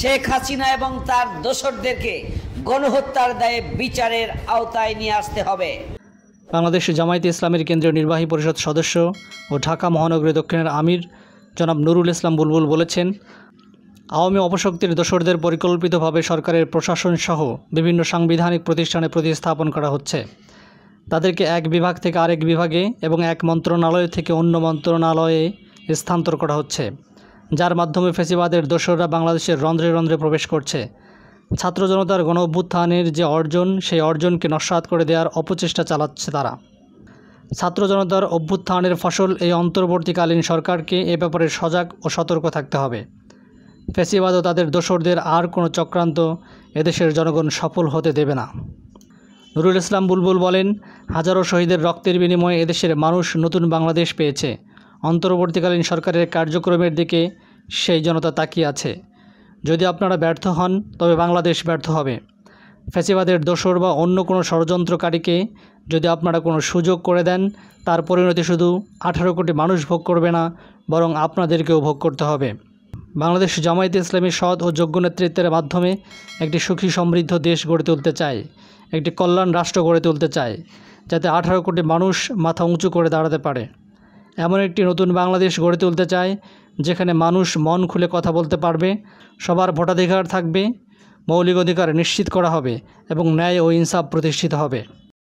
শেখ হাসিনা এবং তার দোসরদেরকে গণহত্যার দায়ে বিচারের আওতায় নিয়ে আসতে হবে। বাংলাদেশ জামায়াতে ইসলামীর কেন্দ্রীয় নির্বাহী পরিষদ সদস্য ও ঢাকা মহানগরী দক্ষিণের আমির জনাব নুরুল ইসলাম বুলবুল বলেছেন, আওয়ামী অপশক্তির দোসরদের পরিকল্পিতভাবে সরকারের প্রশাসন সহ বিভিন্ন সাংবিধানিক প্রতিষ্ঠানে প্রতিস্থাপন করা হচ্ছে। তাদেরকে এক বিভাগ থেকে আরেক বিভাগে এবং এক মন্ত্রণালয় থেকে অন্য মন্ত্রণালয়ে স্থানান্তর করা হচ্ছে, যার মাধ্যমে ফ্যাসিবাদের দোসররা বাংলাদেশের রন্ধ্রে রন্ধ্রে প্রবেশ করছে। ছাত্র জনতার গণ অভ্যুত্থানের যে অর্জন, সেই অর্জনকে নস্যাৎ করে দেওয়ার অপচেষ্টা চালাচ্ছে তারা। ছাত্র জনতার অভ্যুত্থানের ফসল এই অন্তর্বর্তীকালীন সরকারকে এ ব্যাপারে সজাগ ও সতর্ক থাকতে হবে। ফ্যাসিবাদ ও তাদের দোসরদের আর কোনো চক্রান্ত এদেশের জনগণ সফল হতে দেবে না। নুরুল ইসলাম বুলবুল বলেন, হাজারো শহীদের রক্তের বিনিময়ে এদেশের মানুষ নতুন বাংলাদেশ পেয়েছে। অন্তর্বর্তীকালীন সরকারের কার্যক্রমের দিকে সেই জনতা তাকিয়ে আছে। যদি আপনারা ব্যর্থ হন, তবে বাংলাদেশ ব্যর্থ হবে। ফ্যাসিবাদের দোসর বা অন্য কোনো ষড়যন্ত্রকারীকে যদি আপনারা কোনো সুযোগ করে দেন, তার পরিণতি শুধু 18 কোটি মানুষ ভোগ করবে না, বরং আপনাদেরকেও ভোগ করতে হবে। বাংলাদেশ জামায়াতে ইসলামী সৎ ও যোগ্য নেতৃত্বের মাধ্যমে একটি সুখী সমৃদ্ধ দেশ গড়ে তুলতে চায়, একটি কল্যাণ রাষ্ট্র গড়ে তুলতে চায়, যাতে 18 কোটি মানুষ মাথা উঁচু করে দাঁড়াতে পারে। এমন একটি নতুন বাংলাদেশ গড়ে তুলতে চায়, যেখানে মানুষ মন খুলে কথা বলতে পারবে, সবার ভোটাধিকার থাকবে, মৌলিক অধিকার নিশ্চিত করা হবে এবং ন্যায় ও ইনসাফ প্রতিষ্ঠিত হবে।